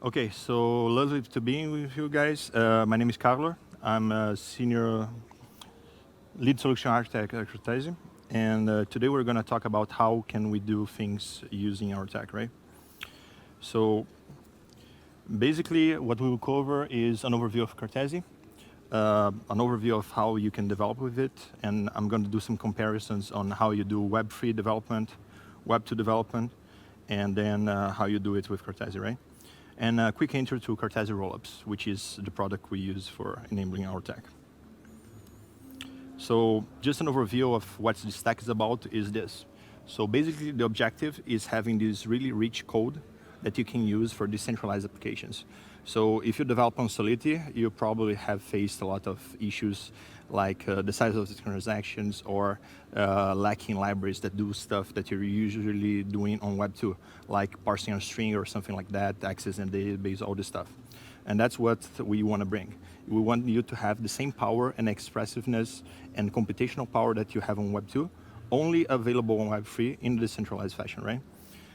Okay, so lovely to be with you guys. My name is Carlo. I'm a senior lead solution architect at Cartesi. And today we're going to talk about how can we do things using our tech, right? So basically what we will cover is an overview of Cartesi, an overview of how you can develop with it, and I'm going to do some comparisons on how you do Web3 development, Web2 development, and then how you do it with Cartesi, right? And a quick intro to Cartesi Rollups, which is the product we use for enabling our tech. So just an overview of what the stack is about is this. So basically the objective is having this really rich code that you can use for decentralized applications. So if you develop on Solidity, you probably have faced a lot of issues like the size of the transactions or lacking libraries that do stuff that you're usually doing on Web2, like parsing a string or something like that, accessing a database, all this stuff. And that's what we want to bring. We want you to have the same power and expressiveness and computational power that you have on Web2, only available on Web3 in a decentralized fashion, right?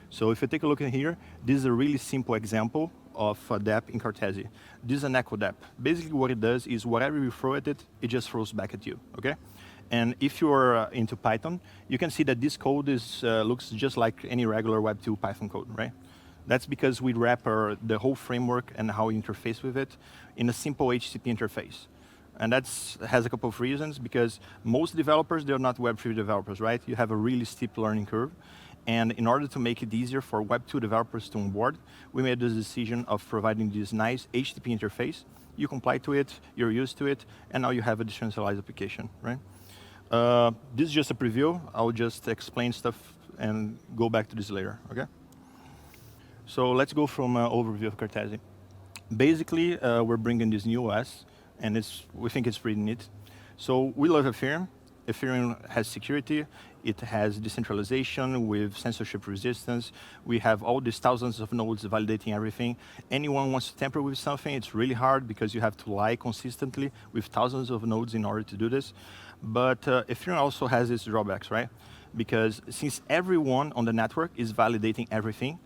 So if you take a look in here, this is a really simple example of a DApp in Cartesi. This is an echo DApp. Basically what it does is whatever you throw at it, it just throws back at you, okay? And if you're into Python, you can see that this code looks just like any regular Web2 Python code, right? That's because we wrap the whole framework and how we interface with it in a simple HTTP interface. And that has a couple of reasons, because most developers, they're not Web3 developers, right? You have a really steep learning curve. And in order to make it easier for Web2 developers to onboard, we made the decision of providing this nice HTTP interface. You comply to it, you're used to it, and now you have a decentralized application, right? This is just a preview. I'll just explain stuff and go back to this later, okay? So let's go from an overview of Cartesi. Basically, we're bringing this new OS, and we think it's pretty neat. So we love Ethereum. Ethereum has security. It has decentralization with censorship resistance. We have all these thousands of nodes validating everything. Anyone wants to tamper with something, it's really hard because you have to lie consistently with thousands of nodes in order to do this. But Ethereum also has its drawbacks, right? Because since everyone on the network is validating everything,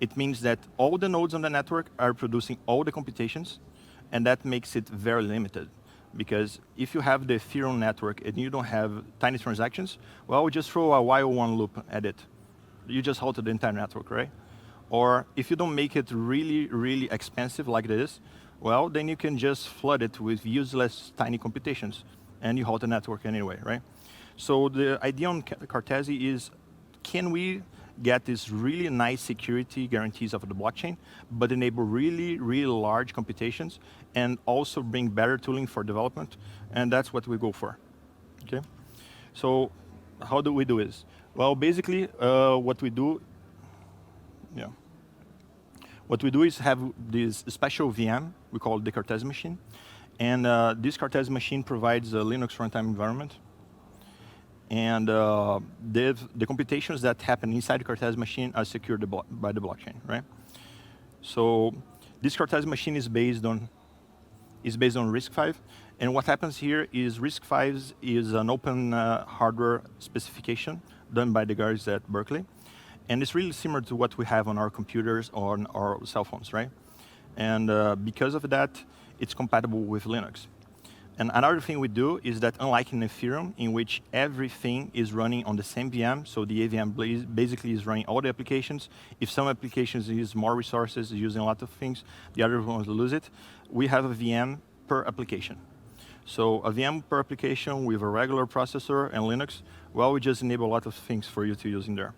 it means that all the nodes on the network are producing all the computations, and that makes it very limited. Because if you have the Ethereum network and you don't have tiny transactions, well, just throw a while one loop at it. You just halted the entire network, right? Or if you don't make it really, really expensive like this, well, then you can just flood it with useless tiny computations, and you halt the network anyway, right? So the idea on Cartesi is, can we get these really nice security guarantees of the blockchain, but enable really, really large computations, and also bring better tooling for development, and that's what we go for, okay? So how do we do this? Well, basically, what we do is have this special VM, we call it the Cartesi machine, and this Cartesi machine provides a Linux runtime environment. And the computations that happen inside the Cartesi machine are secured by the blockchain, right? So this Cartesi machine is based on RISC-V, and what happens here is RISC-V is an open hardware specification done by the guys at Berkeley, and it's really similar to what we have on our computers or on our cell phones, right? And because of that, it's compatible with Linux. And another thing we do is that, unlike in Ethereum, in which everything is running on the same VM, so the AVM basically is running all the applications. If some applications use more resources, using a lot of things, the other ones lose it. We have a VM per application. So a VM per application with a regular processor and Linux, well, we just enable a lot of things for you to use in there.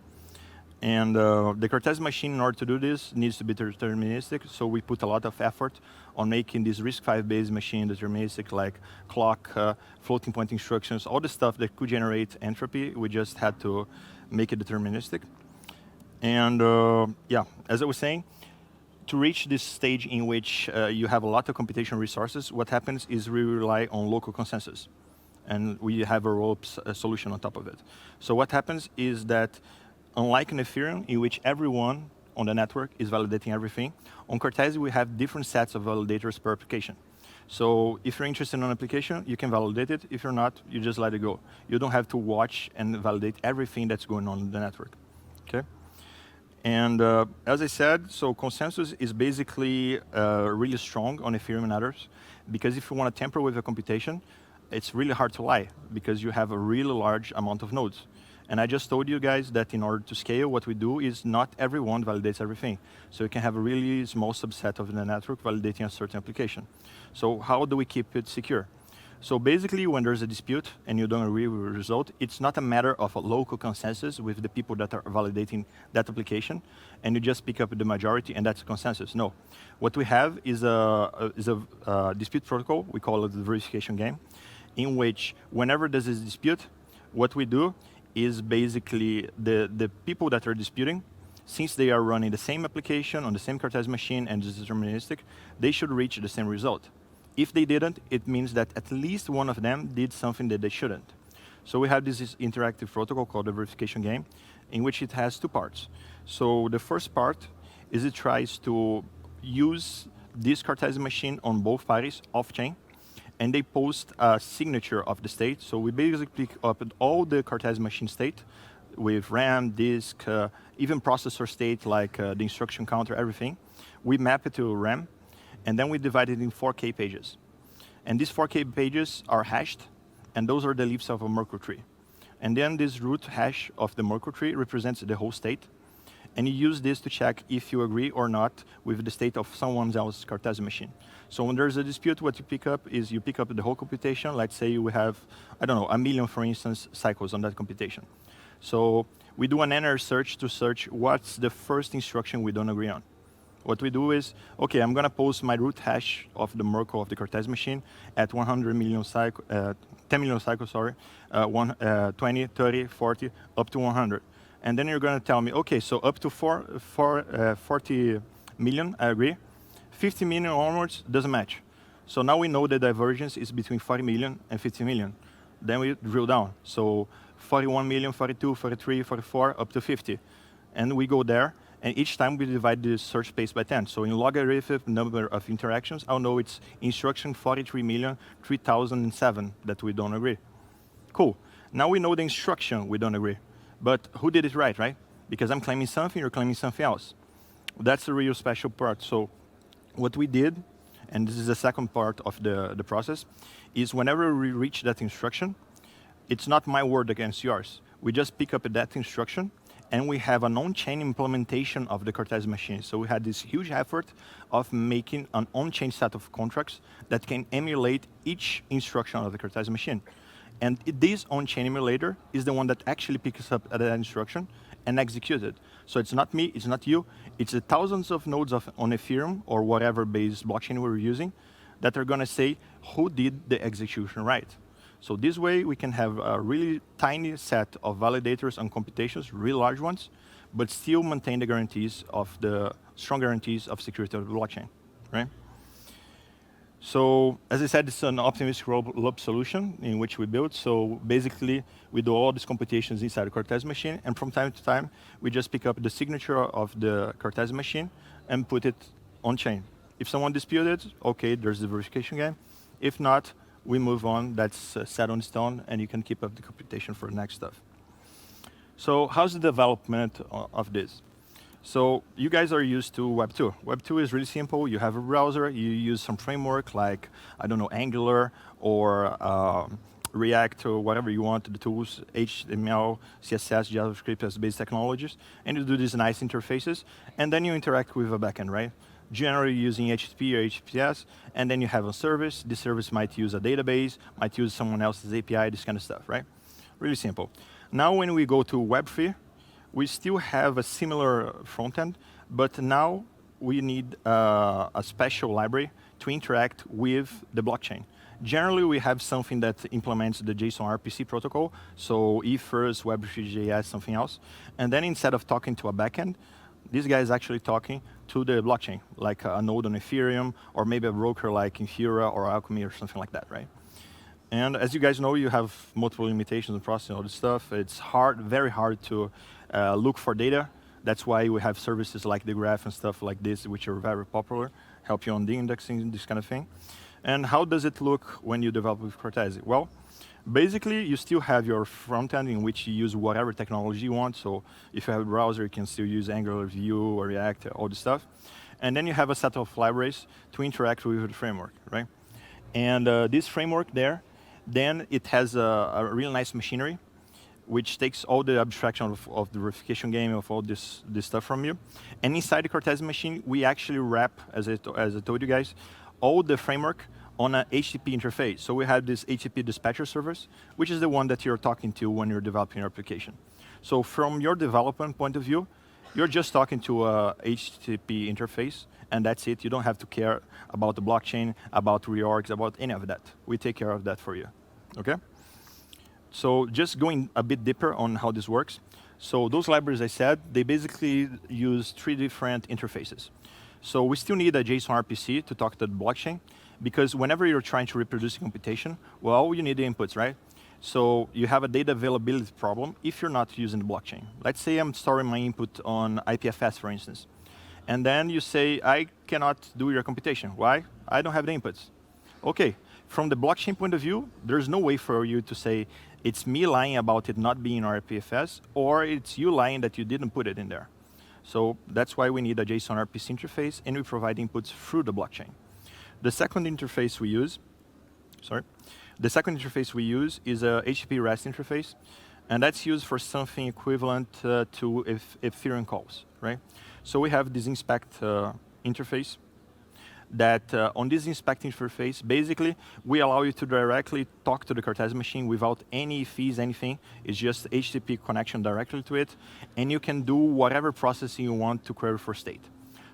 And the Cartesi machine, in order to do this, needs to be deterministic, so we put a lot of effort on making this RISC-V-based machine deterministic, like clock, floating point instructions, all the stuff that could generate entropy. We just had to make it deterministic. And yeah, as I was saying, to reach this stage in which you have a lot of computational resources, what happens is we rely on local consensus. And we have a rollups solution on top of it. So what happens is that, unlike in Ethereum, in which everyone on the network is validating everything, on Cartesi we have different sets of validators per application. So if you're interested in an application, you can validate it. If you're not, you just let it go. You don't have to watch and validate everything that's going on in the network, okay? And as I said, so consensus is basically really strong on Ethereum and others, because if you want to tamper with a computation, it's really hard to lie, because you have a really large amount of nodes. And I just told you guys that in order to scale, what we do is not everyone validates everything. So you can have a really small subset of the network validating a certain application. So how do we keep it secure? So basically, when there's a dispute and you don't agree with the result, it's not a matter of a local consensus with the people that are validating that application, and you just pick up the majority and that's a consensus. No. What we have is a dispute protocol, we call it the verification game, in which whenever there's a dispute, what we do is basically the people that are disputing, since they are running the same application on the same Cartesi machine and it's deterministic, they should reach the same result. If they didn't, it means that at least one of them did something that they shouldn't. So we have this interactive protocol called the verification game, in which it has two parts. So the first part is it tries to use this Cartesi machine on both parties off-chain, and they post a signature of the state. So we basically pick up all the Cartesi machine state with RAM, disk, even processor state like the instruction counter, everything. We map it to RAM, and then we divide it in 4K pages. And these 4K pages are hashed, and those are the leaves of a Merkle tree. And then this root hash of the Merkle tree represents the whole state. And you use this to check if you agree or not with the state of someone else's Cartesi machine. So when there's a dispute, what you pick up is you pick up the whole computation. Let's say we have, I don't know, 1 million, for instance, cycles on that computation. So we do an inner search to search what's the first instruction we don't agree on. What we do is, okay, I'm going to post my root hash of the Merkle of the Cartesi machine at 100 million cycle, 10 million cycles, sorry, 20, 30, 40, up to 100. And then you're going to tell me, okay, so up to 40 million, I agree. 50 million onwards doesn't match. So now we know the divergence is between 40 million and 50 million. Then we drill down. So 41 million, 42, 43, 44, up to 50. And we go there. And each time we divide the search space by 10. So in logarithmic number of interactions, I'll know it's instruction 43,003,007 that we don't agree. Cool. Now we know the instruction we don't agree. But who did it right? Because I'm claiming something, you're claiming something else. That's the real special part. So what we did, and this is the second part of the process, is whenever we reach that instruction, it's not my word against yours. We just pick up that instruction, and we have an on-chain implementation of the Cartesi machine. So we had this huge effort of making an on-chain set of contracts that can emulate each instruction of the Cartesi machine. And this on-chain emulator is the one that actually picks up that instruction and executes it. So it's not me, it's not you, it's the thousands of nodes on Ethereum or whatever base blockchain we're using that are going to say who did the execution right. So this way, we can have a really tiny set of validators and computations, really large ones, but still maintain the guarantees of the strong guarantees of security of the blockchain, right? So as I said, it's an optimistic loop solution in which we built. So basically, we do all these computations inside the Cartesi machine, and from time to time, we just pick up the signature of the Cartesi machine and put it on chain. If someone disputes it, okay, there's the verification game. If not, we move on, that's set on stone, and you can keep up the computation for the next stuff. So how's the development of this? So you guys are used to Web 2. Web 2 is really simple. You have a browser, you use some framework like, I don't know, Angular or React or whatever you want, the tools, HTML, CSS, JavaScript as base technologies, and you do these nice interfaces, and then you interact with a backend, right? Generally using HTTP or HTTPS, and then you have a service. This service might use a database, might use someone else's API, this kind of stuff, right? Really simple. Now when we go to Web 3, we still have a similar front end, but now we need a special library to interact with the blockchain. Generally, we have something that implements the JSON RPC protocol, so Ethers, Web3.js, something else. And then instead of talking to a backend, this guy is actually talking to the blockchain, like a node on Ethereum, or maybe a broker like Infura or Alchemy or something like that, right? And as you guys know, you have multiple limitations in processing all this stuff. It's hard, very hard to look for data. That's why we have services like the Graph and stuff like this, which are very popular, help you on the indexing, this kind of thing. And how does it look when you develop with Cartesi? Well, Basically, you still have your front end in which you use whatever technology you want. So if you have a browser, you can still use Angular, Vue, or React, all this stuff. And then you have a set of libraries to interact with the framework, right? And this framework there, then it has a really nice machinery, which takes all the abstraction of the verification game, of all this stuff from you. And inside the Cartesi machine, we actually wrap, as I told you guys, all the framework on an HTTP interface. So we have this HTTP dispatcher service, which is the one that you're talking to when you're developing your application. So from your development point of view, you're just talking to a HTTP interface, and that's it. You don't have to care about the blockchain, about reorgs, about any of that. We take care of that for you, okay? So just going a bit deeper on how this works. So those libraries I said, they basically use 3 different interfaces. So we still need a JSON RPC to talk to the blockchain, because whenever you're trying to reproduce a computation, well, you need the inputs, right? So you have a data availability problem if you're not using the blockchain. Let's say I'm storing my input on IPFS, for instance. And then you say, I cannot do your computation. Why? I don't have the inputs. Okay, from the blockchain point of view, there's no way for you to say, it's me lying about it not being RPFS, or it's you lying that you didn't put it in there. So that's why we need a JSON RPC interface, and we provide inputs through the blockchain. The second interface we use, is a HTTP REST interface, and that's used for something equivalent to Ethereum calls, right? So we have this inspect interface that on this inspect interface, basically, we allow you to directly talk to the Cartesi machine without any fees, anything. It's just HTTP connection directly to it, and you can do whatever processing you want to query for state.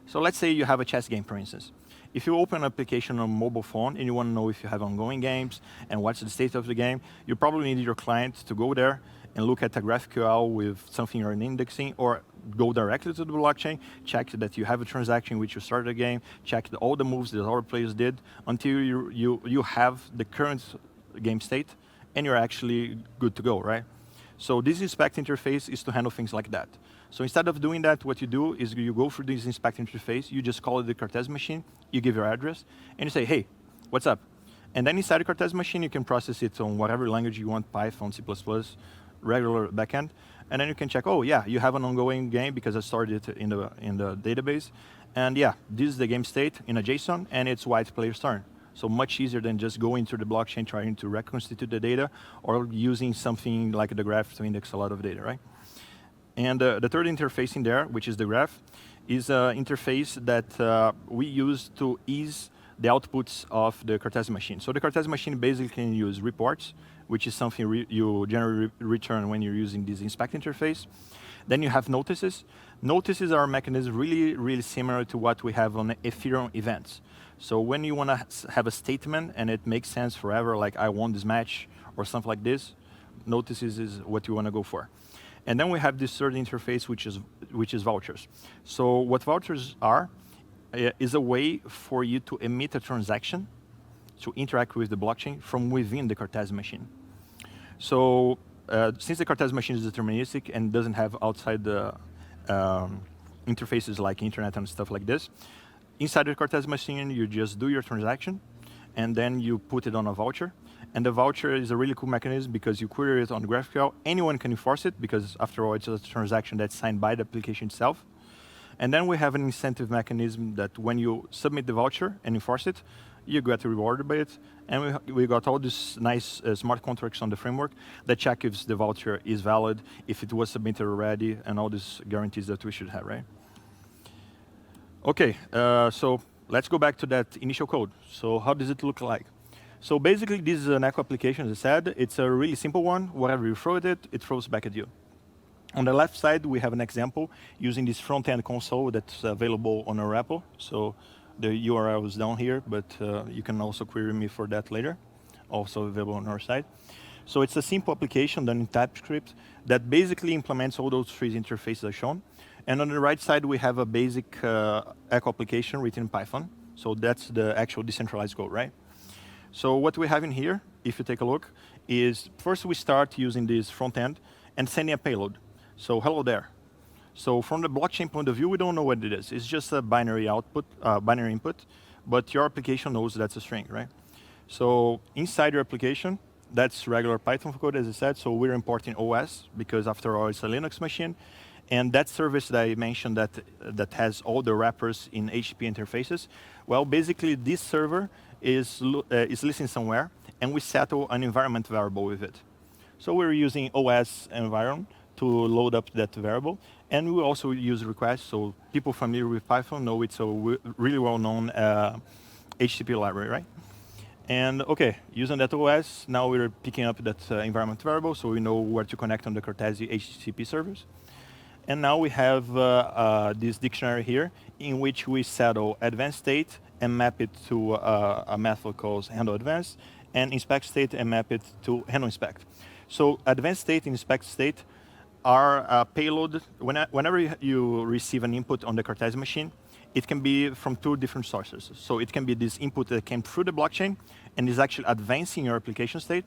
So let's say you have a chess game, for instance. If you open an application on a mobile phone and you want to know if you have ongoing games and what's the state of the game, you probably need your client to go there and look at a GraphQL with something you're indexing, or go directly to the blockchain, check that you have a transaction which you started a game, check all the moves that other players did until you have the current game state and you're actually good to go, right? So this inspect interface is to handle things like that. So instead of doing that, what you do is you go through this inspect interface, you just call it the Cartesi machine, you give your address, and you say, hey, what's up? And then inside the Cartesi machine, you can process it on whatever language you want, Python, C++, regular backend, and then you can check, oh yeah, you have an ongoing game because I stored it in the database, and yeah, this is the game state in a JSON, and it's white player's turn. So much easier than just going through the blockchain trying to reconstitute the data, or using something like the graph to index a lot of data, right? And the third interface in there, which is the graph, is an interface that we use to ease the outputs of the Cartesi machine. So the Cartesi machine basically can use reports, which is something you generally return when you're using this inspect interface. Then you have notices. Notices are a mechanism really similar to what we have on Ethereum events. So when you want to have a statement and it makes sense forever, like I won this match or something like this, notices is what you want to go for. And then we have this third interface, which is vouchers. So what vouchers are is a way for you to emit a transaction to interact with the blockchain from within the Cartesi machine. So since the Cartesi machine is deterministic and doesn't have outside the interfaces like internet and stuff like this, inside the Cartesi machine, you just do your transaction, and then you put it on a voucher. And the voucher is a really cool mechanism because you query it on the GraphQL. Anyone can enforce it because, after all, it's a transaction that's signed by the application itself. And then we have an incentive mechanism that when you submit the voucher and enforce it, you get rewarded by it. And we got all these nice smart contracts on the framework that check if the voucher is valid, if it was submitted already, and all these guarantees that we should have, right? Okay, so let's go back to that initial code. So how does it look like? So basically, this is an Echo application, as I said. It's a really simple one. Whatever you throw at it, it throws back at you. On the left side, we have an example using this front-end console that's available on our repo. So the URL is down here, but you can also query me for that later. Also available on our side. So it's a simple application done in TypeScript that basically implements all those three interfaces I've shown. And on the right side, we have a basic Echo application written in Python. So that's the actual decentralized code, right? So what we have in here, if you take a look, is first we start using this front end and sending a payload. So hello there. So from the blockchain point of view, we don't know what it is. It's just a binary output, binary input, but your application knows that's a string, right? So inside your application, That's regular Python code, as I said. So we're importing OS because, after all, it's a Linux machine. And that service that I mentioned that has all the wrappers in HTTP interfaces, well, basically this server is listening somewhere, and we settle an environment variable with it. So we're using OS environment to load up that variable, and we also use requests. So people familiar with Python know it's a really well-known HTTP library, right? And OK, using that OS, now we're picking up that environment variable, so we know where to connect on the Cartesi HTTP servers. And now we have this dictionary here, in which we settle advanced state and map it to a method called handle advanced, and inspect state and map it to handle inspect. So advanced state and inspect state are a payload. Whenever you receive an input on the Cartesi machine, it can be from two different sources. So it can be this input that came through the blockchain and is actually advancing your application state,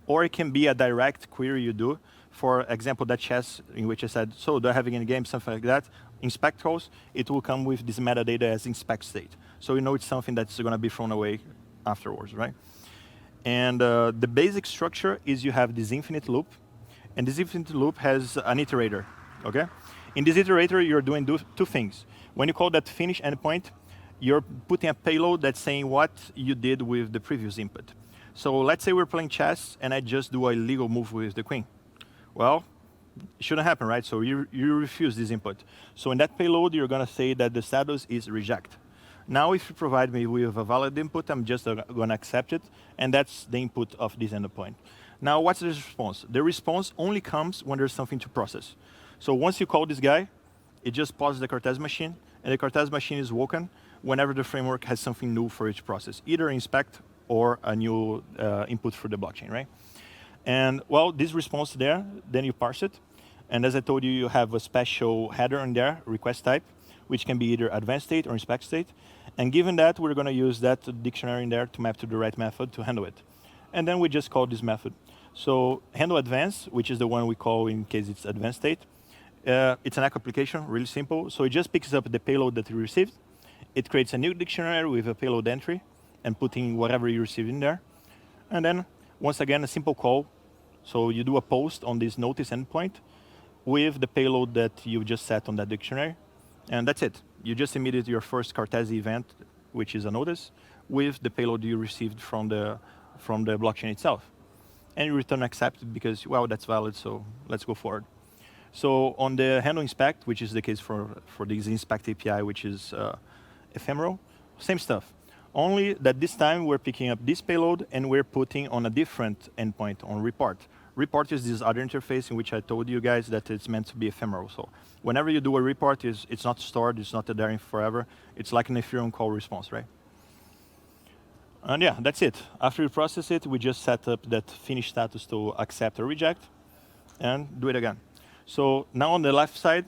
or it can be a direct query you do. For example, that chess in which I said, so do I have any game, something like that, inspect calls, it will come with this metadata as inspect state. So you know it's something that's going to be thrown away afterwards, right? And the basic structure is you have this infinite loop, and this infinite loop has an iterator, okay? In this iterator, you're doing two things. When you call that finish endpoint, you're putting a payload that's saying what you did with the previous input. So let's say we're playing chess, and I just do a legal move with the queen. Well, it shouldn't happen, right? So you refuse this input. So in that payload, you're going to say that the status is reject. Now, if you provide me with a valid input, I'm just going to accept it, and that's the input of this endpoint. Now, what's the response? The response only comes when there's something to process. So once you call this guy, it just pauses the Cartesi machine, and the Cartesi machine is woken whenever the framework has something new for each process, either inspect or a new input for the blockchain, right? And well, this response there, then you parse it. And as I told you, you have a special header in there, request type, which can be either advanced state or inspect state. And given that, we're going to use that dictionary in there to map to the right method to handle it. And then we just call this method. So handle advanced, which is the one we call in case it's advanced state. It's an echo application, really simple. So it just picks up the payload that you received. It creates a new dictionary with a payload entry and putting whatever you received in there. And then, once again, a simple call. So you do a post on this notice endpoint with the payload that you just set on that dictionary. And that's it. You just emitted your first Cartesi event, which is a notice, with the payload you received from the blockchain itself. And you return accept because, well, that's valid, so let's go forward. So on the handle inspect, which is the case for this inspect API, which is ephemeral, same stuff. Only that this time we're picking up this payload and we're putting on a different endpoint on report. Report is this other interface in which I told you guys that it's meant to be ephemeral. So whenever you do a report, it's not stored, it's not there forever. It's like an Ethereum call response, right? And yeah, that's it. After you process it, we just set up that finish status to accept or reject and do it again. So now on the left side,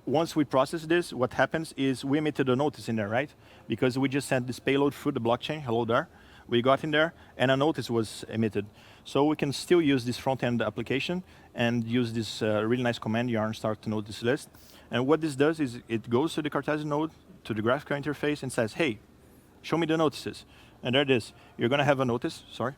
once we process this, what happens is we emitted a notice in there, right? Because we just sent this payload through the blockchain, hello there. We got in there, and a notice was emitted. So we can still use this front-end application and use this really nice command, yarn start to notice list. And what this does is it goes to the Cartesi node, to the graphical interface, and says, hey, show me the notices. And there it is. You're going to have a notice, sorry.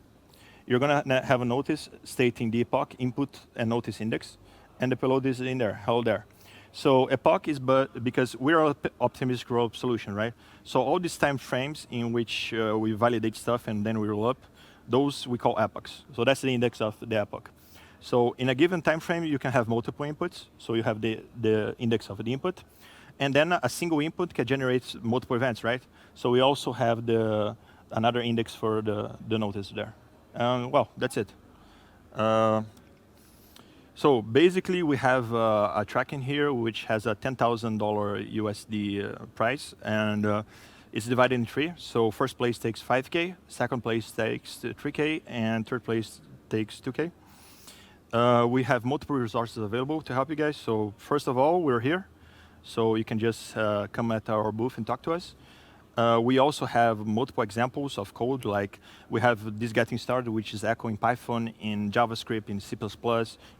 You're going to have a notice stating the epoch, input, and notice index. And the payload is in there, hello there. So epoch is because we're an optimistic roll-up solution, right? So all these time frames in which we validate stuff and then we roll up, those we call epochs. So that's the index of the epoch. So in a given time frame, you can have multiple inputs. So you have the index of the input. And then a single input can generate multiple events, right? So we also have another index for the notice there. Well, that's it. So basically, we have a tracking here which has a $10,000 USD price, and it's divided in three. So first place takes 5K, second place takes 3K, and third place takes 2K. We have multiple resources available to help you guys. So first of all, we're here. So you can just come at our booth and talk to us. We also have multiple examples of code, like we have this getting started, which is Echo in Python, in JavaScript, in C++,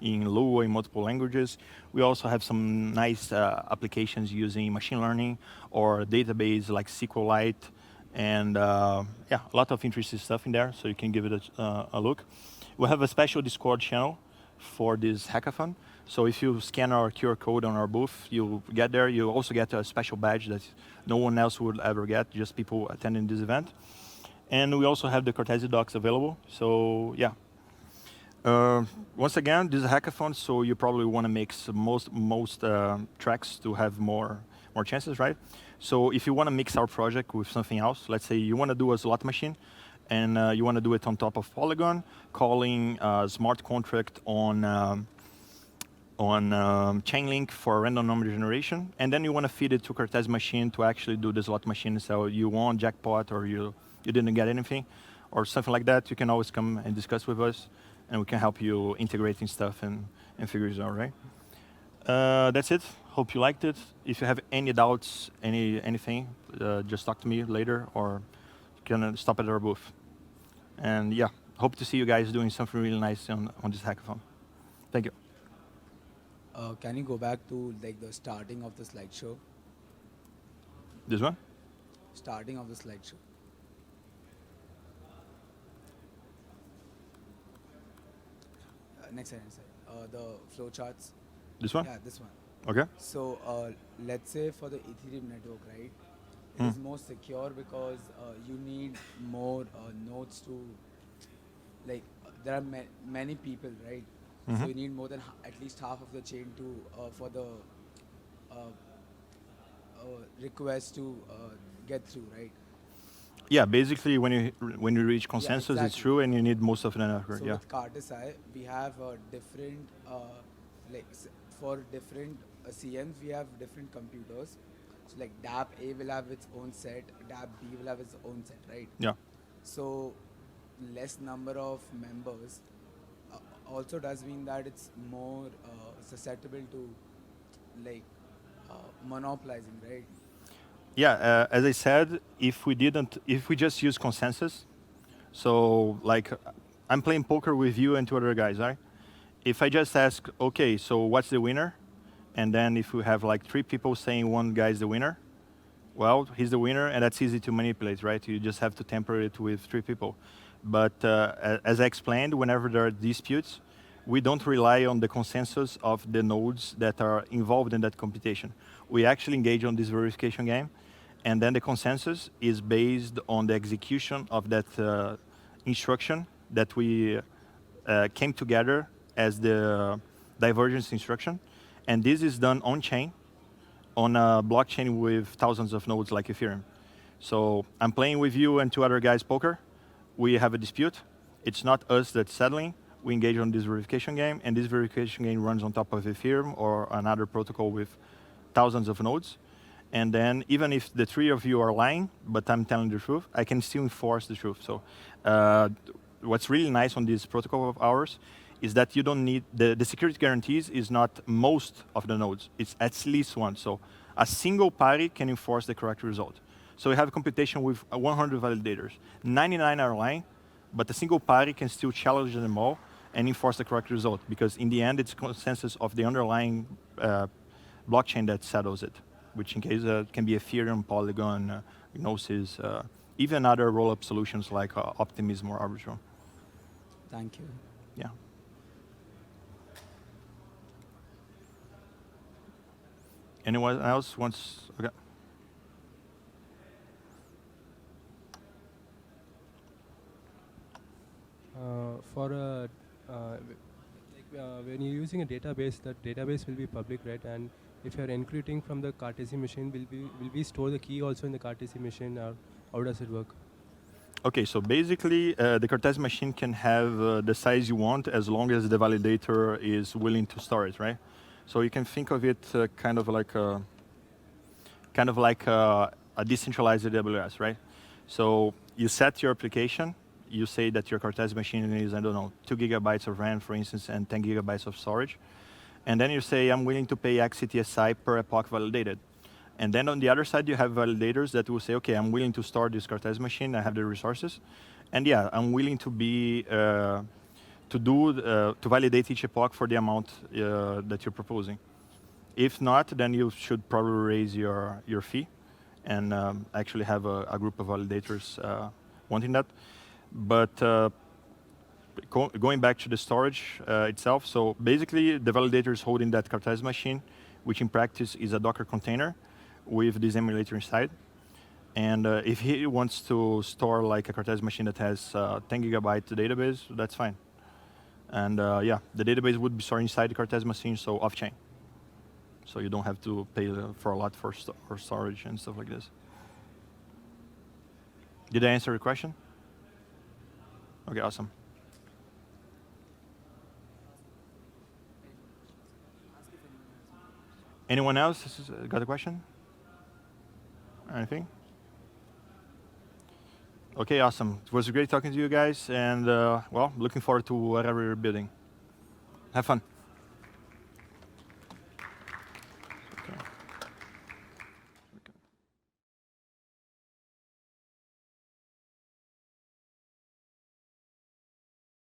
in Lua, in multiple languages. We also have some nice applications using machine learning or database like SQLite, and yeah, a lot of interesting stuff in there, so you can give it a look. We have a special Discord channel for this hackathon. So if you scan our QR code on our booth, you get there. You also get a special badge that no one else would ever get, just people attending this event. And we also have the Cartesi docs available. So yeah. Once again, this is a hackathon, so you probably want to make some most tracks to have more chances, right? So if you want to mix our project with something else, let's say you want to do a slot machine, and you want to do it on top of Polygon, calling a smart contract on Chainlink for random number generation, and then you want to feed it to Cartesi machine to actually do the slot machine. So you won jackpot, or you didn't get anything, or something like that. You can always come and discuss with us, and we can help you integrating stuff and figure it out, right? That's it. Hope you liked it. If you have any doubts, anything, just talk to me later, or you can stop at our booth. And yeah, hope to see you guys doing something really nice on this hackathon. Thank you. Can you go back to like the starting of the slideshow? This one? Starting of the slideshow. Next slide. The flowcharts. This one? Yeah, this one. Okay. So let's say for the Ethereum network, right? It is more secure because you need more nodes to, like, there are many people, right? So you need more than at least half of the chain to for the request to get through, right? Yeah, basically when you reach consensus, exactly. it's true, and you need most of the network. So yeah. with Cartesi, we have different for different CMs, we have different computers. So like DApp A will have its own set, DApp B will have its own set, right? Yeah. So less number of members also does mean that it's more susceptible to like monopolizing, right? Yeah, as I said, if we just use consensus, so like I'm playing poker with you and two other guys, right? If I just ask, okay, so what's the winner? And then if we have like 3 people saying one guy's the winner, well, he's the winner, and that's easy to manipulate, right? You just have to temper it with 3 people. But as I explained, whenever there are disputes, we don't rely on the consensus of the nodes that are involved in that computation. We actually engage on this verification game, and then the consensus is based on the execution of that instruction that we came together as the divergence instruction. And this is done on-chain, on a blockchain with thousands of nodes like Ethereum. So I'm playing with you and 2 other guys poker. We have a dispute. It's not us that's settling. We engage on this verification game, and this verification game runs on top of Ethereum or another protocol with thousands of nodes. And then even if the 3 of you are lying, but I'm telling the truth, I can still enforce the truth. So what's really nice on this protocol of ours is that you don't need, the security guarantees is not most of the nodes, it's at least one. So a single party can enforce the correct result. So we have a computation with 100 validators. 99 are lying, but a single party can still challenge them all and enforce the correct result, because in the end, it's consensus of the underlying blockchain that settles it, which in case can be Ethereum, Polygon, Gnosis, even other roll-up solutions like Optimism or Arbitrum. Thank you. Yeah. Anyone else wants? Okay. When you're using a database, that database will be public, right? And if you're encrypting from the Cartesi machine, will we store the key also in the Cartesi machine, or how does it work? Okay, so basically, the Cartesi machine can have the size you want as long as the validator is willing to store it, right? So you can think of it kind of like a decentralized AWS, right? So you set your application. You say that your Cartesi machine is, I don't know, 2 gigabytes of RAM, for instance, and 10 gigabytes of storage. And then you say, I'm willing to pay XCTSI per epoch validated. And then on the other side, you have validators that will say, okay, I'm willing to store this Cartesi machine. I have the resources. And yeah, I'm willing to be, to validate each epoch for the amount that you're proposing. If not, then you should probably raise your fee and actually have a group of validators wanting that. But going back to the storage itself, so basically the validator is holding that Cartesi machine, which in practice is a Docker container with this emulator inside. And if he wants to store like a Cartesi machine that has 10 gigabyte database, that's fine. And yeah, the database would be stored inside the Cartesi machine, so off-chain. So you don't have to pay for a lot for storage and stuff like this. Did I answer your question? Okay, awesome. Anyone else got a question? Anything? Okay, awesome. It was great talking to you guys, and well, looking forward to whatever you're building. Have fun.